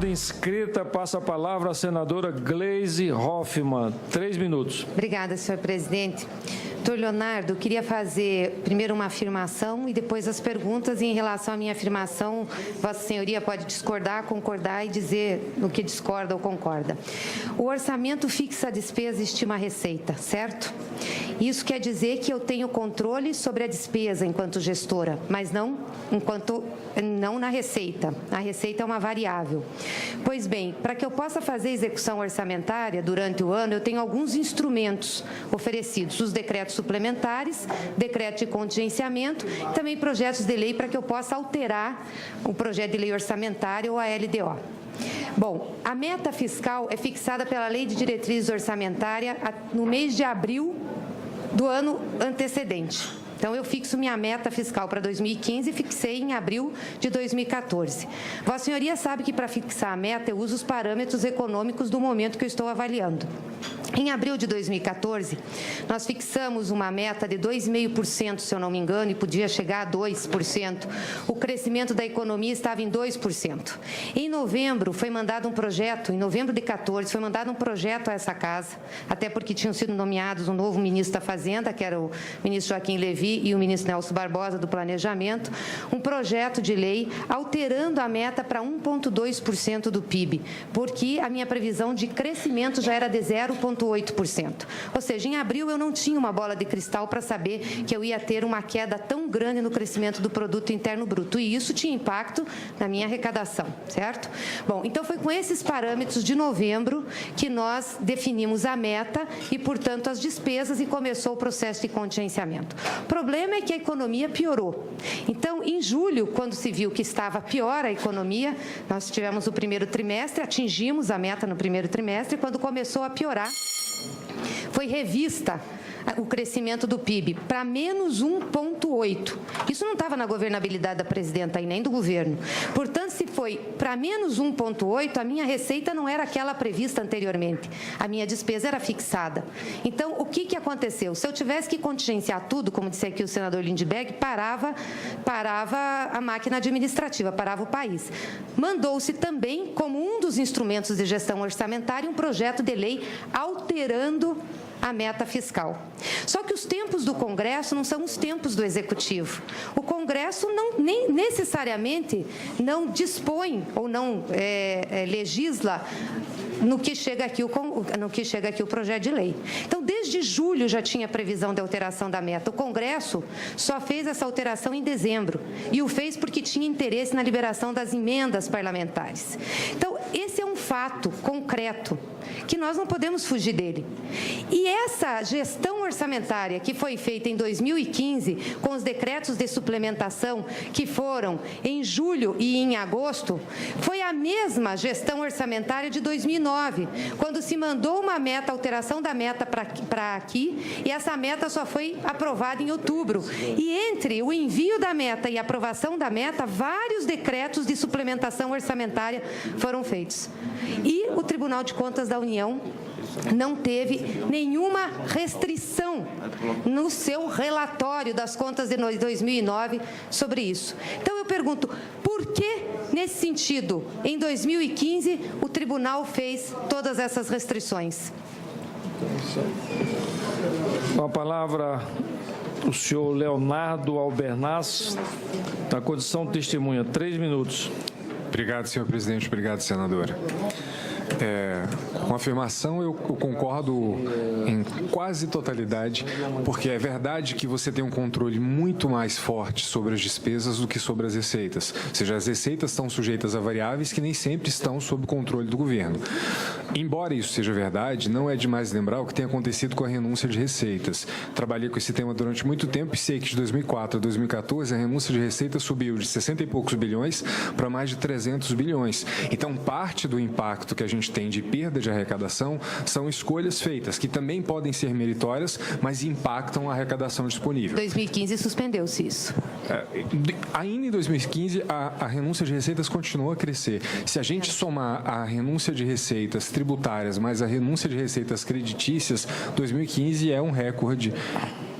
inscrita passa a palavra a senadora Gleisi Hoffmann. 3 minutos. Obrigada, senhor presidente. Doutor Leonardo, eu queria fazer primeiro uma afirmação e depois as perguntas. E em relação à minha afirmação, Vossa Senhoria pode discordar, concordar e dizer no que discorda ou concorda. O orçamento fixa a despesa e estima a receita, certo? Isso quer dizer que eu tenho controle sobre a despesa enquanto gestora, mas não na receita. A receita é uma variável. Pois bem, para que eu possa fazer execução orçamentária durante o ano, eu tenho alguns instrumentos oferecidos, os decretos suplementares, decreto de contingenciamento e também projetos de lei para que eu possa alterar o projeto de lei orçamentária ou a LDO. Bom, a meta fiscal é fixada pela Lei de Diretrizes Orçamentária no mês de abril do ano antecedente. Então, eu fixo minha meta fiscal para 2015 e fixei em abril de 2014. Vossa Senhoria sabe que para fixar a meta eu uso os parâmetros econômicos do momento que eu estou avaliando. Em abril de 2014, nós fixamos uma meta de 2,5%, se eu não me engano, e podia chegar a 2%. O crescimento da economia estava em 2%. Em novembro, foi mandado um projeto, em novembro de 14, foi mandado um projeto a essa casa, até porque tinham sido nomeados um novo ministro da Fazenda, que era o ministro Joaquim Levy e o ministro Nelson Barbosa do Planejamento, um projeto de lei alterando a meta para 1,2% do PIB, porque a minha previsão de crescimento já era de 0,8%. Ou seja, em abril eu não tinha uma bola de cristal para saber que eu ia ter uma queda tão grande no crescimento do produto interno bruto, e isso tinha impacto na minha arrecadação, certo? Bom, então foi com esses parâmetros de novembro que nós definimos a meta e, portanto, as despesas, e começou o processo de contingenciamento. O problema é que a economia piorou. Então, em julho, quando se viu que estava pior a economia, nós tivemos o primeiro trimestre, atingimos a meta no primeiro trimestre, e quando começou a piorar, foi revista o crescimento do PIB para menos 1,8%. Isso não estava na governabilidade da presidenta e nem do governo. Portanto, se foi para menos 1,8%, a minha receita não era aquela prevista anteriormente. A minha despesa era fixada. Então, o que aconteceu? Se eu tivesse que contingenciar tudo, como disse aqui o senador Lindbergh, parava a máquina administrativa, parava o país. Mandou-se também, como um dos instrumentos de gestão orçamentária, um projeto de lei alterando a meta fiscal. Só que os tempos do Congresso não são os tempos do Executivo. O Congresso nem necessariamente não dispõe ou não legisla no que chega aqui o projeto de lei. Então, desde julho já tinha previsão de alteração da meta. O Congresso só fez essa alteração em dezembro, e o fez porque tinha interesse na liberação das emendas parlamentares. Então, esse é um fato concreto que nós não podemos fugir dele. E essa gestão orçamentária que foi feita em 2015, com os decretos de suplementação que foram em julho e em agosto, foi a mesma gestão orçamentária de 2009, quando se mandou uma meta, alteração da meta para aqui, e essa meta só foi aprovada em outubro. E entre o envio da meta e a aprovação da meta, vários decretos de suplementação orçamentária foram feitos. E o Tribunal de Contas da União não teve nenhuma restrição no seu relatório das contas de 2009 sobre isso. Então, eu pergunto, por que, nesse sentido, em 2015, o tribunal fez todas essas restrições? Com a palavra, o senhor Leonardo Albernaz, na condição de testemunha. 3 minutos. Obrigado, senhor presidente. Obrigado, senadora. Com a afirmação, eu concordo em quase totalidade, porque é verdade que você tem um controle muito mais forte sobre as despesas do que sobre as receitas. Ou seja, as receitas estão sujeitas a variáveis que nem sempre estão sob controle do governo. Embora isso seja verdade, não é demais lembrar o que tem acontecido com a renúncia de receitas. Trabalhei com esse tema durante muito tempo e sei que de 2004 a 2014 a renúncia de receitas subiu de 60 e poucos bilhões para mais de 300 bilhões. Então, parte do impacto que a gente tem de perda de arrecadação são escolhas feitas, que também podem ser meritórias, mas impactam a arrecadação disponível. Em 2015 suspendeu-se isso. Ainda em 2015, a renúncia de receitas continuou a crescer. Se a gente somar a renúncia de receitas tributárias mais a renúncia de receitas creditícias, 2015 é um recorde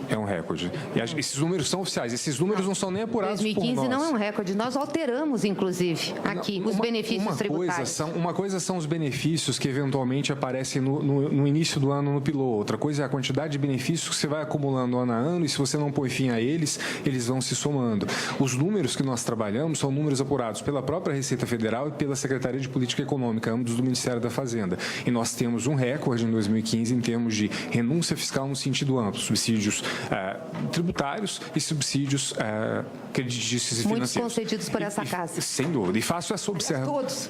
É um recorde. E esses números são oficiais. Esses números não são nem apurados 2015 por nós. não é um recorde. Nós alteramos, inclusive, aqui, os benefícios tributários. Uma coisa são os benefícios que eventualmente aparecem no início do ano no piloto. Outra coisa é a quantidade de benefícios que você vai acumulando ano a ano e se você não põe fim a eles, eles vão se somando. Os números que nós trabalhamos são números apurados pela própria Receita Federal e pela Secretaria de Política Econômica, ambos do Ministério da Fazenda. E nós temos um recorde em 2015 em termos de renúncia fiscal no sentido amplo, subsídios tributários e subsídios creditícios e financeiros. Muitos concedidos por essa casa. Sem dúvida. E faço essa observação. Todos.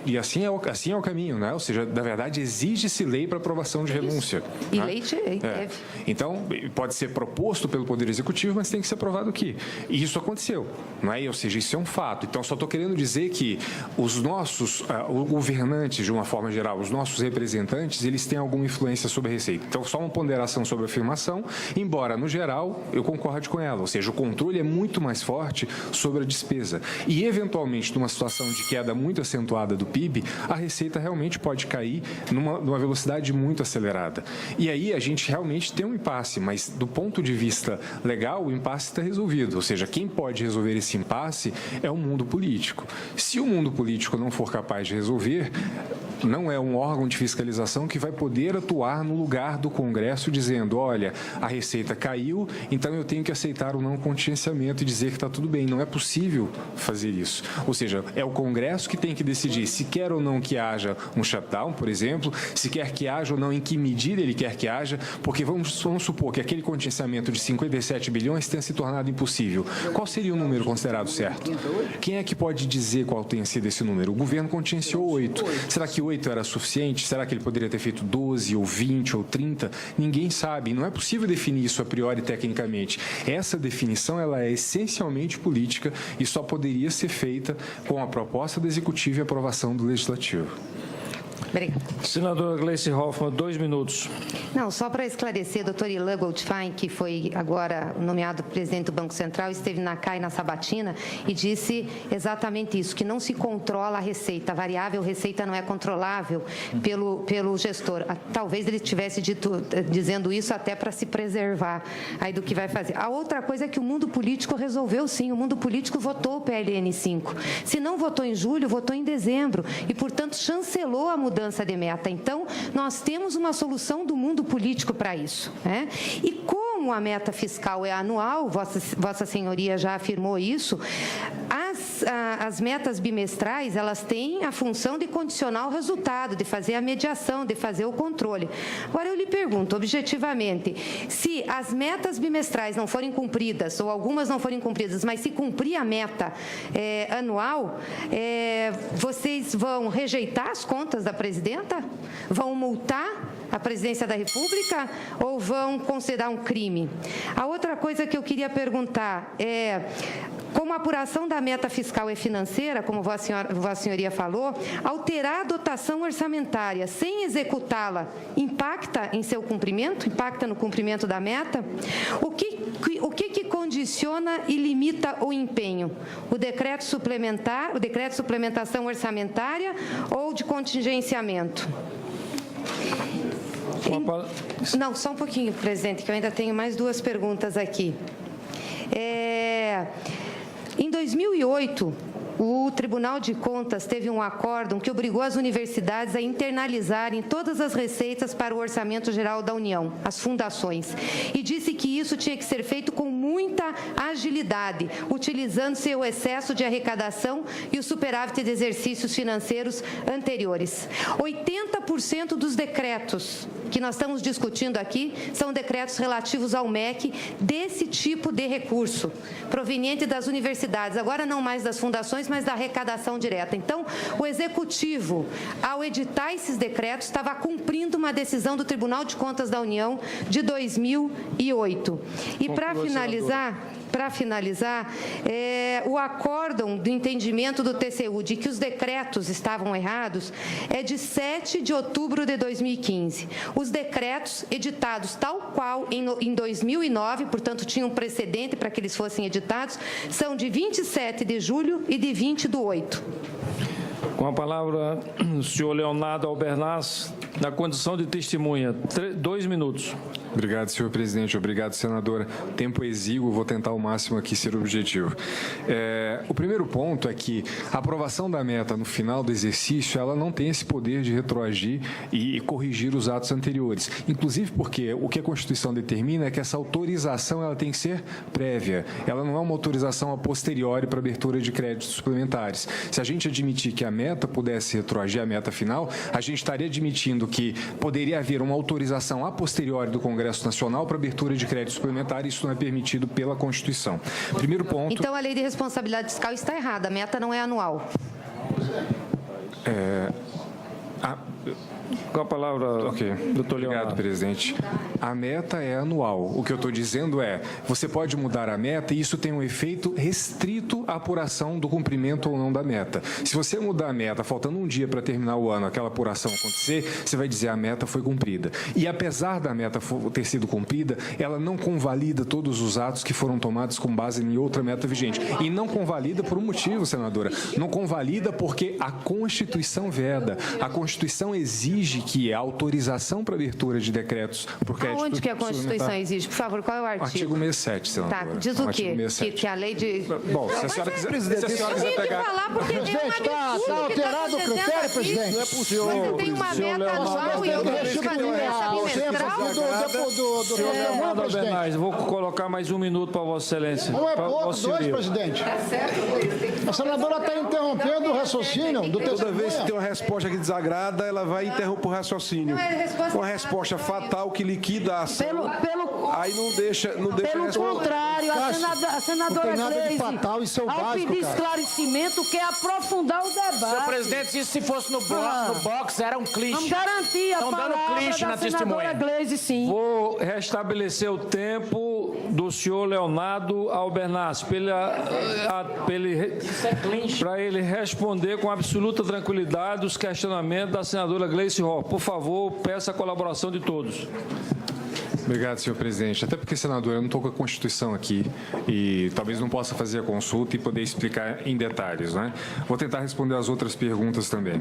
E assim é o caminho, né? Ou seja, na verdade, exige-se lei para aprovação de renúncia. E né? lei teve. Então, pode ser proposto pelo Poder Executivo, mas tem que ser aprovado aqui. E isso aconteceu, não é? Ou seja, isso é um fato. Então, só estou querendo dizer que os nossos governantes, de uma forma geral, os nossos representantes, eles têm alguma influência sobre a Receita. Então, só uma ponderação sobre a afirmação, embora, no geral, eu concorde com ela. Ou seja, o controle é muito mais forte sobre a despesa. E, eventualmente, numa situação de queda muito acentuada do PIB, a Receita realmente pode cair numa velocidade muito acelerada. E aí a gente realmente tem um impasse, mas do ponto de vista legal, o impasse está resolvido. Ou seja, quem pode resolver esse impasse é o mundo político. Se o mundo político não for capaz de resolver, não é um órgão de fiscalização que vai poder atuar no lugar do Congresso dizendo, olha, a Receita caiu, então eu tenho que aceitar o não contingenciamento e dizer que está tudo bem. Não é possível fazer isso. Ou seja, é o Congresso que tem que decidir se quer ou não que haja um shutdown, por exemplo, se quer que haja ou não, em que medida ele quer que haja, porque vamos supor que aquele contingenciamento de 57 bilhões tenha se tornado impossível. Qual seria o número considerado certo? Quem é que pode dizer qual tenha sido esse número? O governo contingenciou 8. Será que 8 era suficiente? Será que ele poderia ter feito 12 ou 20 ou 30? Ninguém sabe. Não é possível definir isso a priori tecnicamente. Essa definição ela é essencialmente política e só poderia ser feita com a proposta do Executivo e a aprovação do Legislativo. Obrigada. Senadora Gleice Hoffmann, 2 minutos. Não, só para esclarecer, doutor Ilan Goldfein, que foi agora nomeado presidente do Banco Central, esteve na CAI na sabatina e disse exatamente isso, que não se controla a receita, a variável receita não é controlável pelo gestor. Talvez ele estivesse dizendo isso até para se preservar aí do que vai fazer. A outra coisa é que o mundo político resolveu sim, o mundo político votou o PLN 5. Se não votou em julho, votou em dezembro e, portanto, chancelou a mudança de meta. Então, nós temos uma solução do mundo político para isso, né? E como a meta fiscal é anual, Vossa Senhoria já afirmou isso, as metas bimestrais, elas têm a função de condicionar o resultado, de fazer a mediação, de fazer o controle. Agora, eu lhe pergunto, objetivamente, se as metas bimestrais não forem cumpridas, ou algumas não forem cumpridas, mas se cumprir a meta anual, vocês vão rejeitar as contas da presidenta? Vão multar a presidência da República ou vão considerar um crime? A outra coisa que eu queria perguntar é, como a apuração da meta fiscal e financeira, como Vossa Senhoria falou, alterar a dotação orçamentária sem executá-la impacta em seu cumprimento? Impacta no cumprimento da meta? O que condiciona e limita o empenho? O decreto suplementar, o decreto de suplementação orçamentária ou de contingenciamento? Não, só um pouquinho, presidente, que eu ainda tenho mais 2 perguntas aqui. Em 2008, o Tribunal de Contas teve um acórdão que obrigou as universidades a internalizarem todas as receitas para o Orçamento Geral da União, as fundações, e disse que isso tinha que ser feito com muita agilidade, utilizando-se o excesso de arrecadação e o superávit de exercícios financeiros anteriores. 80% dos decretos que nós estamos discutindo aqui são decretos relativos ao MEC desse tipo de recurso, proveniente das universidades, agora não mais das fundações, mas da arrecadação direta. Então, o Executivo, ao editar esses decretos, estava cumprindo uma decisão do Tribunal de Contas da União de 2008. E para finalizar, o acórdão do entendimento do TCU de que os decretos estavam errados é de 7 de outubro de 2015. Os decretos editados tal qual em 2009, portanto, tinham um precedente para que eles fossem editados, são de 27 de julho e de 20/8. Com a palavra, o senhor Leonardo Albernaz, na condição de testemunha. 2 minutos. Obrigado, senhor presidente. Obrigado, senadora. Tempo exíguo, vou tentar ao máximo aqui ser objetivo. O primeiro ponto é que a aprovação da meta no final do exercício, ela não tem esse poder de retroagir e corrigir os atos anteriores. Inclusive porque o que a Constituição determina é que essa autorização ela tem que ser prévia. Ela não é uma autorização a posteriori para abertura de créditos suplementares. Se a gente admitir que a meta pudesse retroagir a meta final, a gente estaria admitindo que poderia haver uma autorização a posteriori do Congresso Nacional para abertura de crédito suplementar, e isso não é permitido pela Constituição. Primeiro ponto... Então, a lei de responsabilidade fiscal está errada, a meta não é anual. Com a palavra, doutor Leonardo. Obrigado, presidente. A meta é anual. O que eu estou dizendo é, você pode mudar a meta e isso tem um efeito restrito à apuração do cumprimento ou não da meta. Se você mudar a meta, faltando um dia para terminar o ano, aquela apuração acontecer, você vai dizer a meta foi cumprida. E apesar da meta ter sido cumprida, ela não convalida todos os atos que foram tomados com base em outra meta vigente. E não convalida por um motivo, senadora. Não convalida porque a Constituição veda. A Constituição exige que a autorização para abertura de decretos por crédito... Onde que a Constituição exige? Por favor, qual é o artigo? Artigo 67, senadora. Tá, diz o quê? Que a lei de... Bom, se a senhora quiser, pegar... falar porque presidente, está alterado o critério, presidente. Não é possível. Você tem uma meta anual e eu tenho que fazer essa bimestral? Vou colocar mais 1 minuto para Vossa Excelência. Não é pouco, 2, presidente. A senadora está interrompendo o raciocínio do testemunho. Toda vez que tem uma resposta que desagrada, ela vai interromper o raciocínio. Não é resposta uma resposta fatal que liquida a ação. Aí não deixa Pelo contrário, a senadora Gleisi, ao pedir esclarecimento, quer aprofundar o debate. Senhor presidente, isso se fosse no box, era um clichê. Vamos garantir a Estão dando palavra clichê da na senadora testemunha. Gleisi, sim. Vou restabelecer o tempo do senhor Leonardo Albernaz para ele responder com absoluta tranquilidade os questionamentos da senadora Gleice Hoff. Por favor, peço a colaboração de todos. Obrigado, senhor presidente. Até porque, senador, eu não estou com a Constituição aqui e talvez não possa fazer a consulta e poder explicar em detalhes, né? Vou tentar responder as outras perguntas também.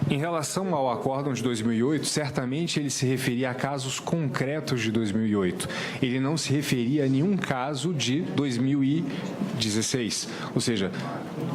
Em relação ao acórdão de 2008, certamente ele se referia a casos concretos de 2008. Ele não se referia a nenhum caso de 2016. Ou seja,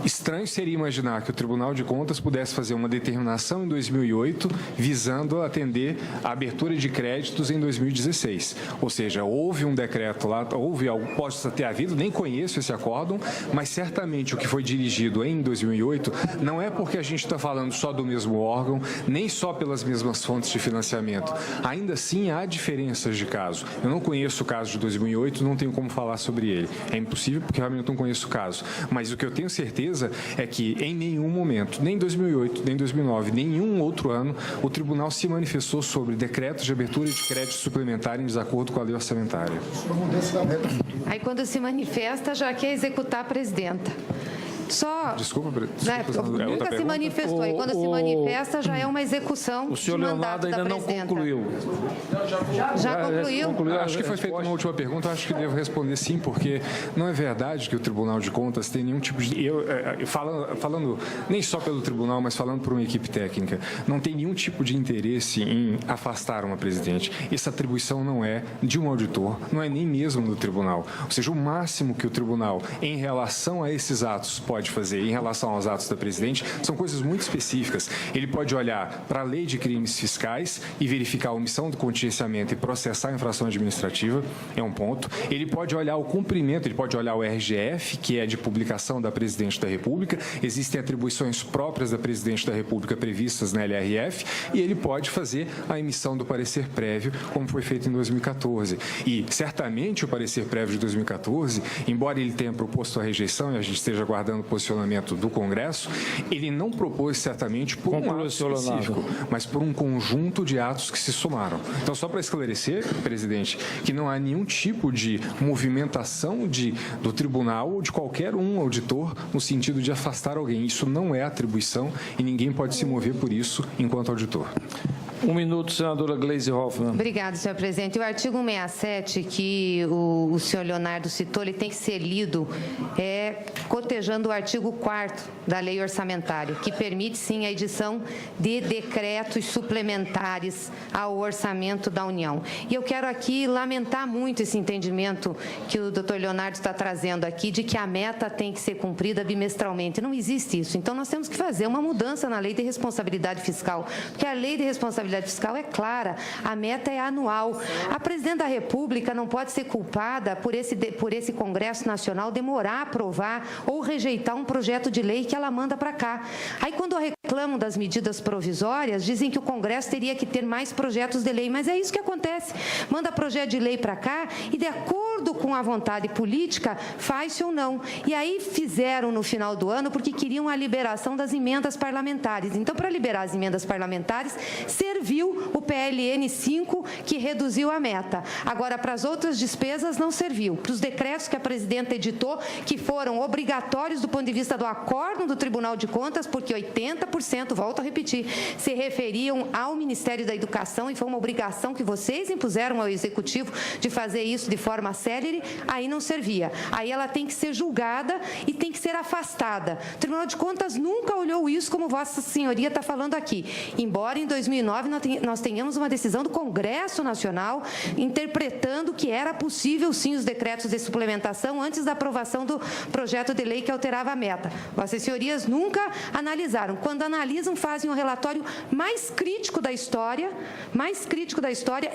estranho seria imaginar que o Tribunal de Contas pudesse fazer uma determinação em 2008 visando atender a abertura de créditos em 2016. Ou seja, houve um decreto lá, houve algo, pode ter havido, nem conheço esse acórdão, mas certamente o que foi dirigido em 2008 não é porque a gente está falando só do mesmo órgão, nem só pelas mesmas fontes de financiamento. Ainda assim, há diferenças de caso. Eu não conheço o caso de 2008, não tenho como falar sobre ele. É impossível porque realmente não conheço o caso. Mas o que eu tenho certeza é que em nenhum momento, nem 2008, nem 2009, nenhum outro ano, o tribunal se manifestou sobre decretos de abertura de crédito suplementar em desacordo com a lei orçamentária. Aí, quando se manifesta, já quer executar a presidenta. Desculpa, nunca se manifestou. Aí, quando se manifesta, já é uma execução. O senhor de mandato Leonardo ainda da não presidenta. concluiu. Já concluiu? Acho que foi feita uma última pergunta, acho que devo responder sim, porque não é verdade que o Tribunal de Contas tem nenhum tipo de... falando nem só pelo tribunal, mas falando por uma equipe técnica, não tem nenhum tipo de interesse em afastar uma presidente. Essa atribuição não é de um auditor, não é nem mesmo do tribunal. Ou seja, o máximo que o tribunal, em relação a esses atos, pode fazer em relação aos atos da presidente são coisas muito específicas. Ele pode olhar para a lei de crimes fiscais e verificar a omissão do contingenciamento e processar a infração administrativa, é um ponto. Ele pode olhar o cumprimento, ele pode olhar o RGF, que é de publicação da Presidente da República, existem atribuições próprias da Presidente da República previstas na LRF, e ele pode fazer a emissão do parecer prévio, como foi feito em 2014. E, certamente, o parecer prévio de 2014, embora ele tenha proposto a rejeição e a gente esteja aguardando o posicionamento do Congresso, ele não propôs certamente por um ato específico, mas por um conjunto de atos que se somaram. Então, só para esclarecer, presidente, que não há nenhum tipo de movimentação do tribunal ou de qualquer um auditor no sentido de afastar alguém. Isso não é atribuição e ninguém pode se mover por isso enquanto auditor. 1 minuto, senadora Gleisi Hoffmann. Obrigada, senhor presidente. O artigo 167, que o senhor Leonardo citou, ele tem que ser lido cotejando o artigo 4º da lei orçamentária, que permite, sim, a edição de decretos suplementares ao orçamento da União. E eu quero aqui lamentar muito esse entendimento que o doutor Leonardo está trazendo aqui, de que a meta tem que ser cumprida bimestralmente. Não existe isso. Então, nós temos que fazer uma mudança na lei de responsabilidade fiscal, porque a lei de responsabilidade fiscal é clara, a meta é anual. A presidente da República não pode ser culpada por esse Congresso Nacional demorar a aprovar ou rejeitar um projeto de lei que ela manda para cá. Aí, quando reclamam das medidas provisórias, dizem que o Congresso teria que ter mais projetos de lei, mas é isso que acontece. Manda projeto de lei para cá e, de acordo com a vontade política, faz-se ou não. E aí fizeram no final do ano porque queriam a liberação das emendas parlamentares. Então, para liberar as emendas parlamentares, serviu o PLN 5, que reduziu a meta. Agora, para as outras despesas, não serviu. Para os decretos que a presidenta editou, que foram obrigatórios do ponto de vista do acórdão do Tribunal de Contas, porque 80%, volto a repetir, se referiam ao Ministério da Educação, e foi uma obrigação que vocês impuseram ao Executivo de fazer isso de forma célere, aí não servia. Aí ela tem que ser julgada e tem que ser afastada. O Tribunal de Contas nunca olhou isso como Vossa Senhoria está falando aqui. Embora em 2009 nós tenhamos uma decisão do Congresso Nacional interpretando que era possível, sim, os decretos de suplementação antes da aprovação do projeto de lei que alterava a meta. Vossas Senhorias nunca analisaram. Quando analisam, fazem um relatório mais crítico da história,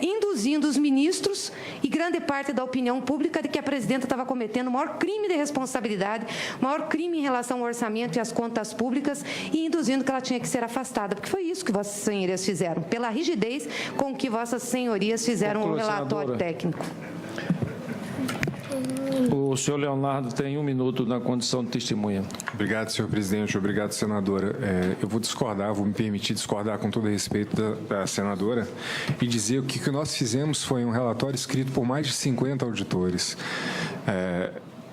induzindo os ministros e grande parte da opinião pública de que a presidenta estava cometendo o maior crime de responsabilidade, o maior crime em relação ao orçamento e às contas públicas, e induzindo que ela tinha que ser afastada, porque foi isso que Vossas Senhorias fizeram, pela rigidez com que Vossas Senhorias fizeram o relatório técnico. O senhor Leonardo tem 1 minuto na condição de testemunha. Obrigado, senhor presidente. Obrigado, senadora. Eu vou discordar, vou me permitir discordar com todo respeito da senadora e dizer que o que nós fizemos foi um relatório escrito por mais de 50 auditores.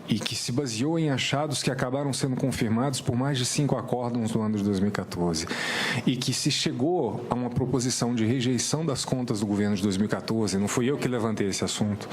E que se baseou em achados que acabaram sendo confirmados por mais de 5 acórdãos no ano de 2014. E que se chegou a uma proposição de rejeição das contas do governo de 2014, não fui eu que levantei esse assunto,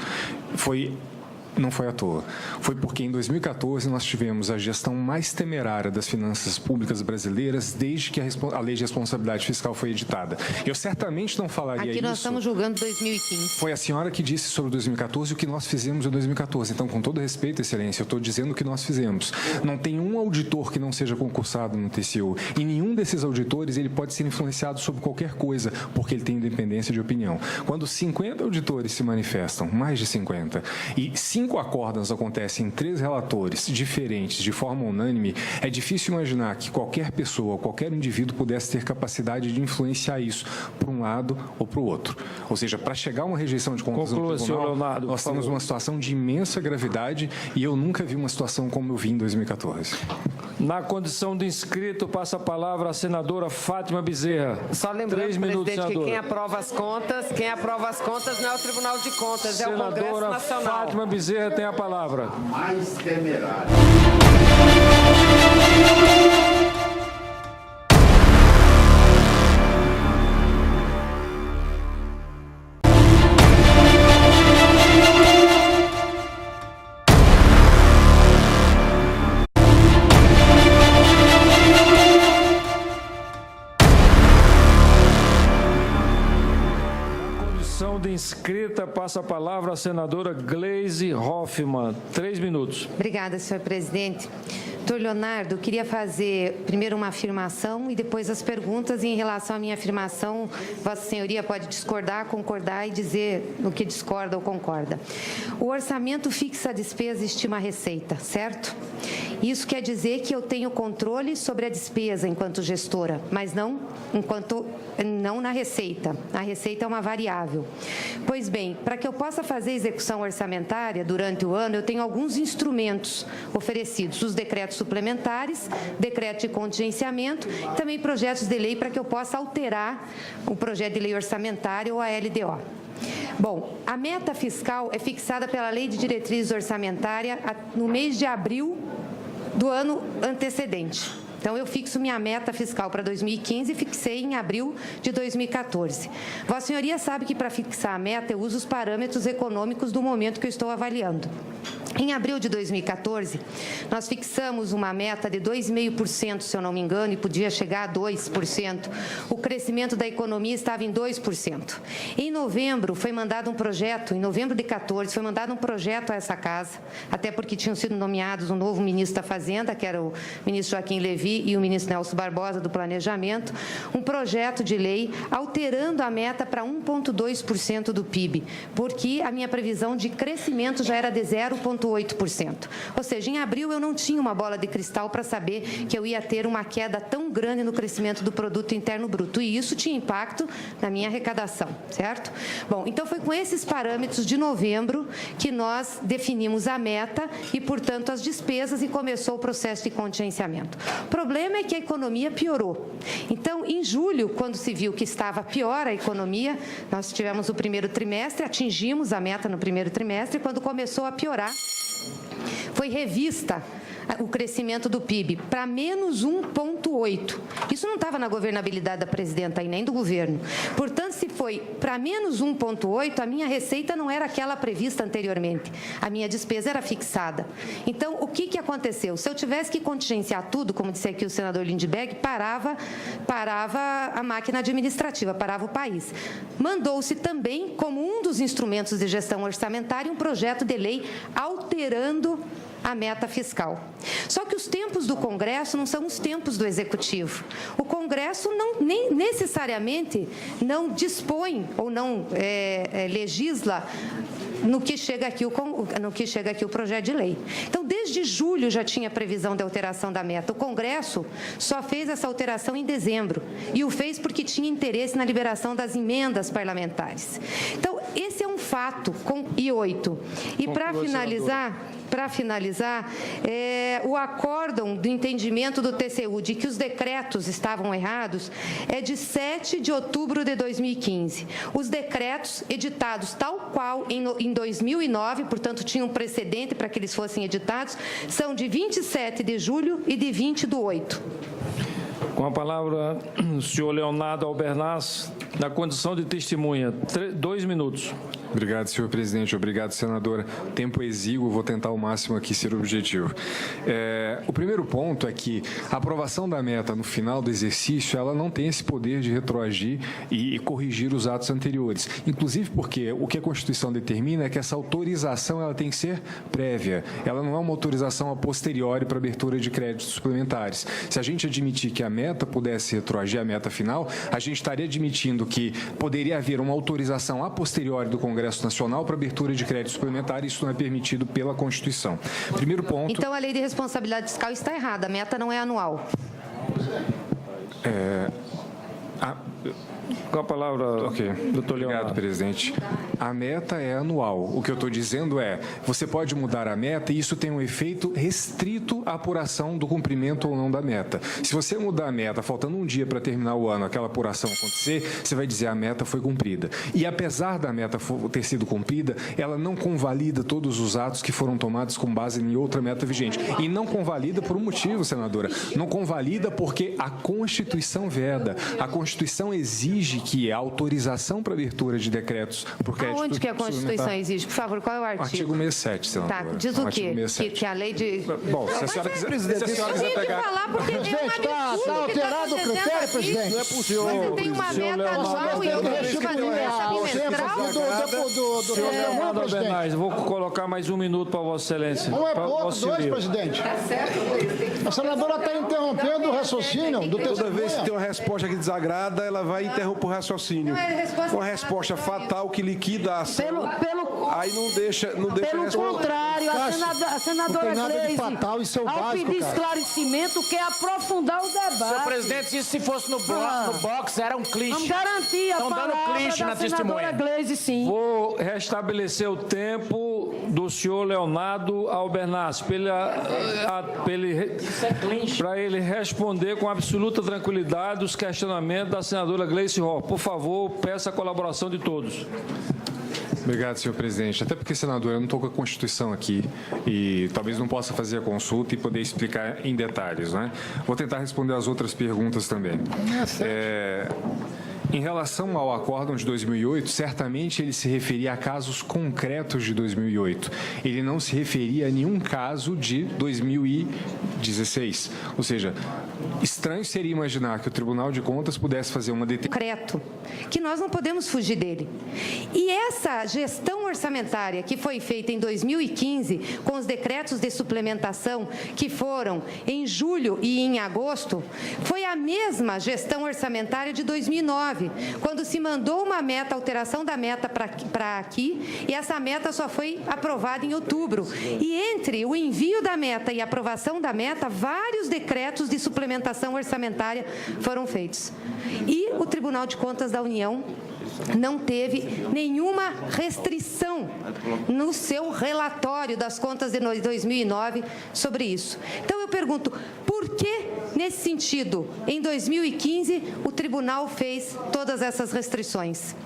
não foi à toa. Foi porque em 2014 nós tivemos a gestão mais temerária das finanças públicas brasileiras desde que a lei de responsabilidade fiscal foi editada. Eu certamente não falaria isso. Aqui nós estamos julgando 2015. Foi a senhora que disse sobre 2014 o que nós fizemos em 2014. Então, com todo respeito, excelência, eu estou dizendo o que nós fizemos. Não tem um auditor que não seja concursado no TCU. E nenhum desses auditores ele pode ser influenciado sobre qualquer coisa, porque ele tem independência de opinião. Quando 50 auditores se manifestam, mais de 50, e 5 acórdãos acontecem em 3 relatores diferentes, de forma unânime, é difícil imaginar que qualquer pessoa, qualquer indivíduo pudesse ter capacidade de influenciar isso para um lado ou para o outro. Ou seja, para chegar a uma rejeição de contas no tribunal, Leonardo, nós temos uma situação de imensa gravidade e eu nunca vi uma situação como eu vi em 2014. Na condição de inscrito, passa a palavra a senadora Fátima Bezerra. Só lembrando, 3 minutos, presidente, senadora. que quem aprova as contas não é o Tribunal de Contas, é o Congresso Senadora Nacional. Fátima Bezerra tem a palavra. Mais temerário. De inscrita, passa a palavra a senadora Gleisi Hoffmann. 3 minutos. Obrigada, senhor presidente. Doutor Leonardo, eu queria fazer primeiro uma afirmação e depois as perguntas. E em relação à minha afirmação, Vossa Senhoria pode discordar, concordar e dizer no que discorda ou concorda. O orçamento fixa a despesa e estima a receita, certo? Isso quer dizer que eu tenho controle sobre a despesa enquanto gestora, mas não na receita. A receita é uma variável. Pois bem, para que eu possa fazer execução orçamentária durante o ano, eu tenho alguns instrumentos oferecidos, os decretos suplementares, decreto de contingenciamento e também projetos de lei para que eu possa alterar o projeto de lei orçamentária ou a LDO. Bom, a meta fiscal é fixada pela Lei de Diretrizes Orçamentárias no mês de abril do ano antecedente. Então, eu fixo minha meta fiscal para 2015 e fixei em abril de 2014. Vossa Senhoria sabe que, para fixar a meta, eu uso os parâmetros econômicos do momento que eu estou avaliando. Em abril de 2014, nós fixamos uma meta de 2,5%, se eu não me engano, e podia chegar a 2%. O crescimento da economia estava em 2%. Em novembro, foi mandado um projeto, em novembro de 14, foi mandado um projeto a essa casa, até porque tinham sido nomeados um novo ministro da Fazenda, que era o ministro Joaquim Levy e o ministro Nelson Barbosa, do Planejamento, um projeto de lei alterando a meta para 1,2% do PIB, porque a minha previsão de crescimento já era de 0,8%. Ou seja, em abril eu não tinha uma bola de cristal para saber que eu ia ter uma queda tão grande no crescimento do produto interno bruto, e isso tinha impacto na minha arrecadação, certo? Bom, então foi com esses parâmetros de novembro que nós definimos a meta e, portanto, as despesas, e começou o processo de contingenciamento. O problema é que a economia piorou. Então, em julho, quando se viu que estava pior a economia, nós tivemos o primeiro trimestre, atingimos a meta no primeiro trimestre, e quando começou a piorar, foi revista o crescimento do PIB para menos 1,8%. Isso não estava na governabilidade da presidenta e nem do governo. Portanto, se foi para menos 1,8%, a minha receita não era aquela prevista anteriormente. A minha despesa era fixada. Então, o que aconteceu? Se eu tivesse que contingenciar tudo, como disse aqui o senador Lindbergh, parava a máquina administrativa, parava o país. Mandou-se também, como um dos instrumentos de gestão orçamentária, um projeto de lei alterando a meta fiscal. Só que os tempos do Congresso não são os tempos do Executivo. O Congresso nem necessariamente não dispõe ou não legisla no que chega aqui o projeto de lei. Então, desde julho já tinha previsão de alteração da meta. O Congresso só fez essa alteração em dezembro, e o fez porque tinha interesse na liberação das emendas parlamentares. Então, esse é um fato. E 8. E para finalizar, o acórdão do entendimento do TCU de que os decretos estavam errados é de 7 de outubro de 2015. Os decretos editados tal qual em 2009, portanto, tinham um precedente para que eles fossem editados, são de 27 de julho e de 20/8. Com a palavra, o senhor Leonardo Albernaz, na condição de testemunha. 2 minutos. Obrigado, senhor presidente. Obrigado, senadora. Tempo exíguo, vou tentar ao máximo aqui ser objetivo. O primeiro ponto é que a aprovação da meta no final do exercício, ela não tem esse poder de retroagir e corrigir os atos anteriores. Inclusive porque o que a Constituição determina é que essa autorização ela tem que ser prévia. Ela não é uma autorização a posteriori para abertura de créditos suplementares. Se a gente admitir que a meta pudesse retroagir a meta final, a gente estaria admitindo que poderia haver uma autorização a posteriori do Congresso Nacional para abertura de crédito suplementar, e isso não é permitido pela Constituição. Primeiro ponto... Então, a lei de responsabilidade fiscal está errada, a meta não é anual. Com a palavra, doutor Leonardo. Obrigado, presidente. A meta é anual. O que eu estou dizendo é, você pode mudar a meta e isso tem um efeito restrito à apuração do cumprimento ou não da meta. Se você mudar a meta, faltando um dia para terminar o ano, aquela apuração acontecer, você vai dizer a meta foi cumprida. E apesar da meta ter sido cumprida, ela não convalida todos os atos que foram tomados com base em outra meta vigente. E não convalida por um motivo, senadora. Não convalida porque a Constituição veda. A Constituição exige que a autorização para abertura de decretos por crédito... Aonde que a Constituição exige? Por favor, qual é o artigo? Artigo 67, senadora. Tá, diz o quê? Que a lei de... Bom, se a senhora quiser pegar... falar porque Presidente, está alterado o critério, presidente? Não é possível. Você tem uma meta anual e eu tenho que fazer essa bimestral? Albernaz, vou colocar mais 1 minuto para Vossa Excelência. Um é pouco, 2, presidente. A senadora está interrompendo o raciocínio do Toda vez que testemunha. tem uma resposta que desagrada, ela vai interromper o raciocínio. Uma resposta fatal que liquida a ação. Aí não deixa Pelo contrário, a senadora Gleisi, ao pedir esclarecimento, quer aprofundar o debate. Senhor presidente, isso se fosse no box, era um clichê. Vamos garantir a Estão dando palavra clichê da na senadora testemunha. Gleisi, sim. Vou restabelecer o tempo do senhor Leonardo Albernaz para ele responder com absoluta tranquilidade os questionamentos da senadora Gleice Hoffmann. Por favor, peço a colaboração de todos. Obrigado, senhor presidente. Até porque, senador, eu não estou com a Constituição aqui e talvez não possa fazer a consulta e poder explicar em detalhes, né? Vou tentar responder as outras perguntas também. Em relação ao acórdão de 2008, certamente ele se referia a casos concretos de 2008. Ele não se referia a nenhum caso de 2016. Ou seja, estranho seria imaginar que o Tribunal de Contas pudesse fazer uma concreto, que nós não podemos fugir dele. E essa gestão orçamentária que foi feita em 2015, com os decretos de suplementação que foram em julho e em agosto, foi a mesma gestão orçamentária de 2009, quando se mandou uma meta, alteração da meta para aqui, e essa meta só foi aprovada em outubro. E entre o envio da meta e a aprovação da meta, vários decretos de suplementação orçamentária foram feitos. E o Tribunal de Contas da União não teve nenhuma restrição no seu relatório das contas de 2009 sobre isso. Então, eu pergunto, por que, nesse sentido, em 2015, o tribunal fez todas essas restrições?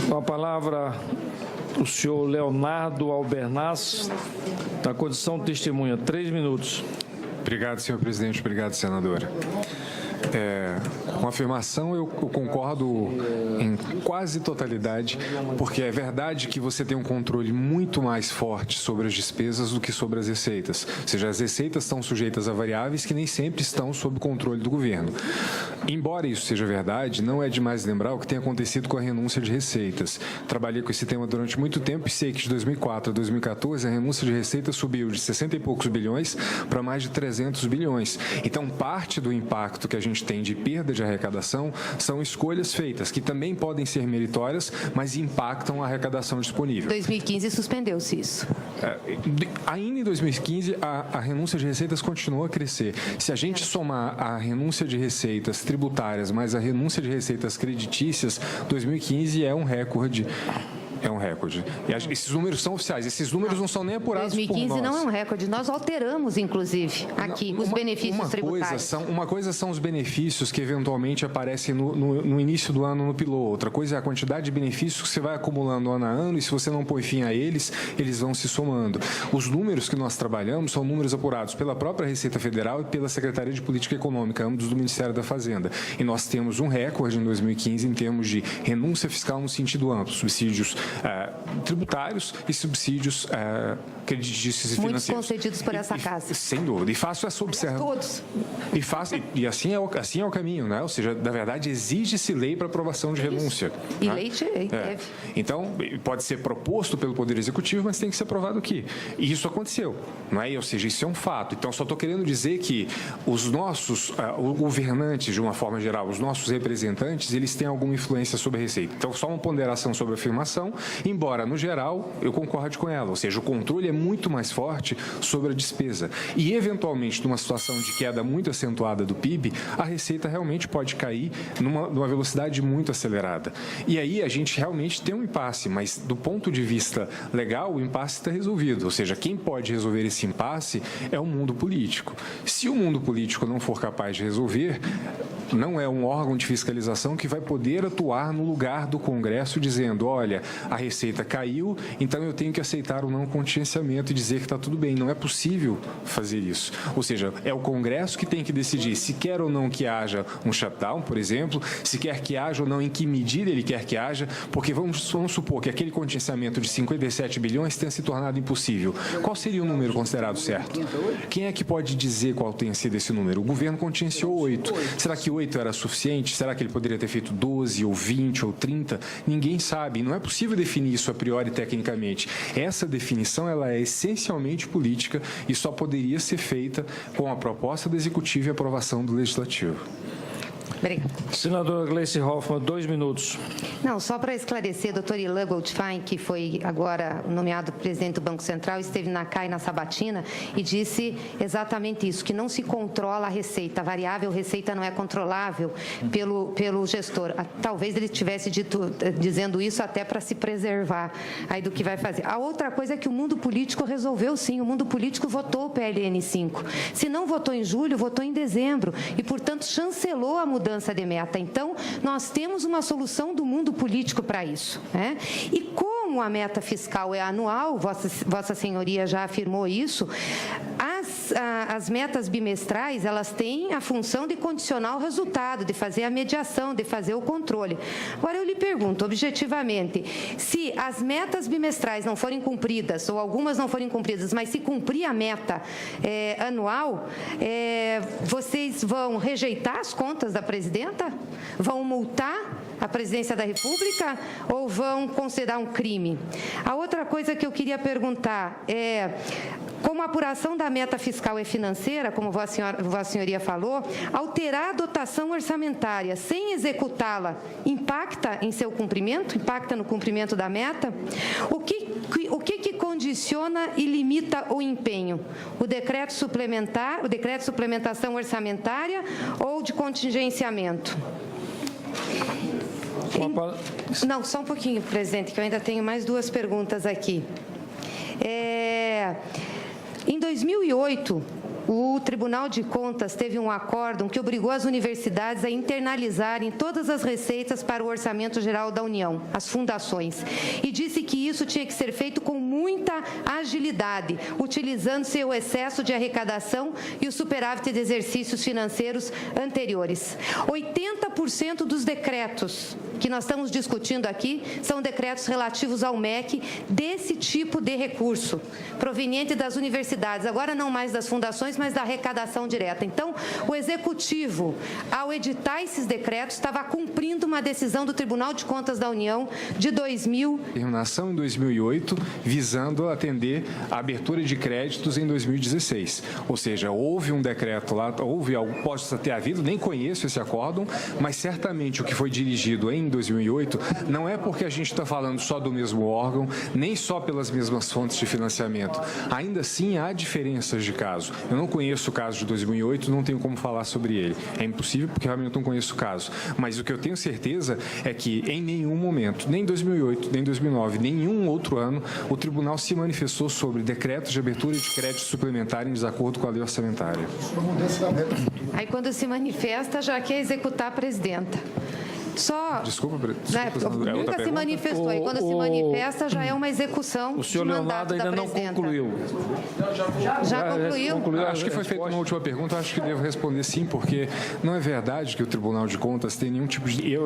Com a palavra, o senhor Leonardo Albernaz, da condição de testemunha. 3 minutos. Obrigado, senhor presidente. Obrigado, senadora. Com a afirmação, eu concordo em quase totalidade, porque é verdade que você tem um controle muito mais forte sobre as despesas do que sobre as receitas. Ou seja, as receitas estão sujeitas a variáveis que nem sempre estão sob controle do governo. Embora isso seja verdade, não é demais lembrar o que tem acontecido com a renúncia de receitas. Trabalhei com esse tema durante muito tempo e sei que de 2004 a 2014 a renúncia de receitas subiu de 60 e poucos bilhões para mais de 300 bilhões. Então, parte do impacto que a gente tem de perda de arrecadação são escolhas feitas, que também podem ser meritórias, mas impactam a arrecadação disponível. Em 2015 suspendeu-se isso. Ainda em 2015, a renúncia de receitas continuou a crescer. Se a gente somar a renúncia de receitas tributárias mais a renúncia de receitas creditícias, 2015 é um recorde. É um recorde. E esses números são oficiais. Esses números não são nem apurados 2015 por nós. Não é um recorde. Nós alteramos, inclusive, aqui, os benefícios tributários. Uma coisa são os benefícios que eventualmente aparecem no início do ano no piloto. Outra coisa é a quantidade de benefícios que você vai acumulando ano a ano e se você não põe fim a eles, eles vão se somando. Os números que nós trabalhamos são números apurados pela própria Receita Federal e pela Secretaria de Política Econômica, ambos do Ministério da Fazenda. E nós temos um recorde em 2015 em termos de renúncia fiscal no sentido amplo, subsídios tributários e subsídios creditícios e financeiros. Muitos concedidos por essa casa. Sem dúvida. E faço essa observação. Todos. E assim é o caminho, né? Ou seja, na verdade, exige-se lei para aprovação de renúncia. E né? lei teve. Então, pode ser proposto pelo Poder Executivo, mas tem que ser aprovado aqui. E isso aconteceu, não é? Ou seja, isso é um fato. Então, só estou querendo dizer que os nossos governantes, de uma forma geral, os nossos representantes, eles têm alguma influência sobre a Receita. Então, só uma ponderação sobre a afirmação, embora, no geral, eu concorde com ela. Ou seja, o controle é muito mais forte sobre a despesa. E, eventualmente, numa situação de queda muito acentuada do PIB, a receita realmente pode cair numa velocidade muito acelerada. E aí a gente realmente tem um impasse, mas do ponto de vista legal, o impasse está resolvido. Ou seja, quem pode resolver esse impasse é o mundo político. Se o mundo político não for capaz de resolver, não é um órgão de fiscalização que vai poder atuar no lugar do Congresso dizendo, olha, a receita caiu, então eu tenho que aceitar o não contingenciamento e dizer que está tudo bem. Não é possível fazer isso. Ou seja, é o Congresso que tem que decidir se quer ou não que haja um shutdown, por exemplo, se quer que haja ou não, em que medida ele quer que haja, porque vamos supor que aquele contingenciamento de 57 bilhões tenha se tornado impossível. Qual seria o número considerado certo? Quem é que pode dizer qual tenha sido esse número? O governo contingenciou 8. Será que 8 era suficiente? Será que ele poderia ter feito 12 ou 20 ou 30? Ninguém sabe. Não é possível definir isso a priori tecnicamente. Essa definição ela é essencialmente política e só poderia ser feita com a proposta do Executivo e a aprovação do Legislativo. Obrigada. Senadora Gleice Hoffmann, 2 minutos. Não, só para esclarecer, doutor Ilan Goldfein, que foi agora nomeado presidente do Banco Central, esteve na CAI na sabatina e disse exatamente isso, que não se controla a receita, a variável receita não é controlável pelo gestor. Talvez ele estivesse dizendo isso até para se preservar aí do que vai fazer. A outra coisa é que o mundo político resolveu sim, o mundo político votou o PLN 5. Se não votou em julho, votou em dezembro e, portanto, chancelou a mudança mudança de meta. Então, nós temos uma solução do mundo político para isso, né? E como a meta fiscal é anual, Vossa Senhoria já afirmou isso, as metas bimestrais, elas têm a função de condicionar o resultado, de fazer a mediação, de fazer o controle. Agora, eu lhe pergunto, objetivamente, se as metas bimestrais não forem cumpridas, ou algumas não forem cumpridas, mas se cumprir a meta anual, vocês vão rejeitar as contas da presidenta? Vão multar a presidência da República ou vão considerar um crime? A outra coisa que eu queria perguntar é, como a apuração da meta fiscal é financeira, como Vossa Senhoria falou, alterar a dotação orçamentária sem executá-la impacta em seu cumprimento? Impacta no cumprimento da meta? O que condiciona e limita o empenho? O decreto suplementar, o decreto de suplementação orçamentária ou de contingenciamento? Não, só um pouquinho, presidente, que eu ainda tenho mais duas perguntas aqui. Em 2008, o Tribunal de Contas teve um acórdão que obrigou as universidades a internalizarem todas as receitas para o Orçamento Geral da União, as fundações, e disse que isso tinha que ser feito com muita agilidade, utilizando-se o excesso de arrecadação e o superávit de exercícios financeiros anteriores. 80% dos decretos que nós estamos discutindo aqui são decretos relativos ao MEC desse tipo de recurso, proveniente das universidades, agora não mais das fundações, mas da arrecadação direta. Então, o Executivo, ao editar esses decretos, estava cumprindo uma decisão do Tribunal de Contas da União de 2000. Terminação em 2008, visando atender a abertura de créditos em 2016. Ou seja, houve um decreto lá, houve algo, pode ter havido, nem conheço esse acórdão, mas certamente o que foi dirigido em 2008 não é porque a gente está falando só do mesmo órgão, nem só pelas mesmas fontes de financiamento. Ainda assim, há diferenças de caso. Eu não conheço o caso de 2008, não tenho como falar sobre ele. É impossível porque realmente não conheço o caso. Mas o que eu tenho certeza é que em nenhum momento, nem 2008, nem 2009, nenhum outro ano, o Tribunal se manifestou sobre decretos de abertura de crédito suplementar em desacordo com a lei orçamentária. Aí quando se manifesta, já quer executar a presidenta. Só. Desculpa, nunca se manifestou. E quando se manifesta, já é uma execução. O senhor de mandato Leonardo ainda da não presidenta. concluiu. Já concluiu? Acho que foi feita uma última pergunta, acho que devo responder sim, porque não é verdade que o Tribunal de Contas tem nenhum tipo de...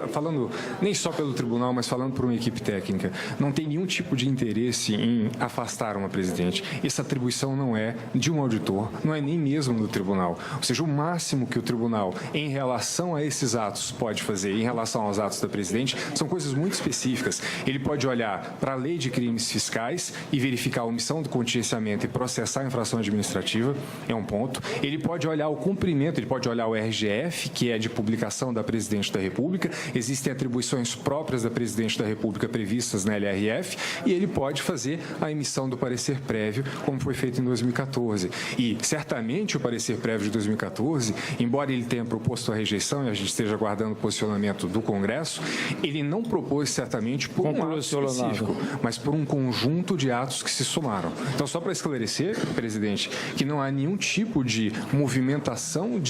falando nem só pelo tribunal, mas falando por uma equipe técnica, não tem nenhum tipo de interesse em afastar uma presidente. Essa atribuição não é de um auditor, não é nem mesmo do tribunal. Ou seja, o máximo que o tribunal, em relação a esses atos, pode fazer em relação aos atos da presidente são coisas muito específicas. Ele pode olhar para a lei de crimes fiscais e verificar a omissão do contingenciamento e processar a infração administrativa, é um ponto. Ele pode olhar o cumprimento, ele pode olhar o RGF, que é de publicação da Presidente da República, existem atribuições próprias da Presidente da República previstas na LRF, e ele pode fazer a emissão do parecer prévio, como foi feito em 2014. E, certamente, o parecer prévio de 2014, embora ele tenha proposto a rejeição, e a gente esteja aguardando posicionamento do Congresso, ele não propôs certamente por um ato específico, mas por um conjunto de atos que se somaram. Então, só para esclarecer, presidente, que não há nenhum tipo de movimentação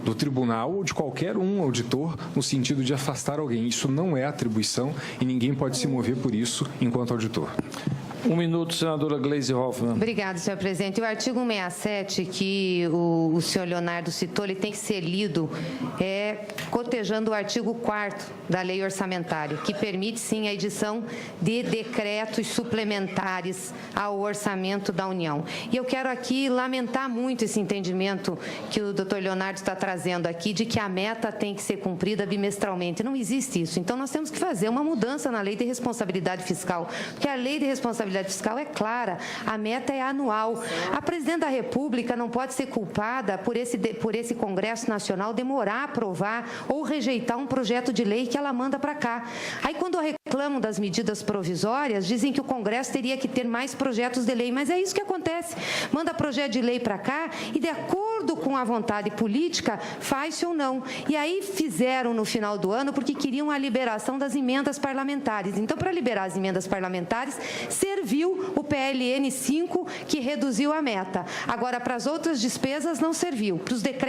do tribunal ou de qualquer um auditor no sentido de afastar alguém. Isso não é atribuição e ninguém pode se mover por isso enquanto auditor. Um minuto, senadora Gleisi Hoffmann. Obrigada, senhor presidente. O artigo 167, que o senhor Leonardo citou, ele tem que ser lido cotejando o artigo 4º da lei orçamentária, que permite, sim, a edição de decretos suplementares ao orçamento da União. E eu quero aqui lamentar muito esse entendimento que o doutor Leonardo está trazendo aqui, de que a meta tem que ser cumprida bimestralmente. Não existe isso. Então, nós temos que fazer uma mudança na lei de responsabilidade fiscal, porque a lei de responsabilidade fiscal é clara, a meta é anual. A presidente da República não pode ser culpada por esse Congresso Nacional demorar a aprovar ou rejeitar um projeto de lei que ela manda para cá. Aí, quando reclamam das medidas provisórias, dizem que o Congresso teria que ter mais projetos de lei, mas é isso que acontece. Manda projeto de lei para cá e, de acordo com a vontade política, faz-se ou não. E aí fizeram no final do ano porque queriam a liberação das emendas parlamentares. Então, para liberar as emendas parlamentares, serviu o PLN 5, que reduziu a meta. Agora, para as outras despesas, não serviu. Para os decretos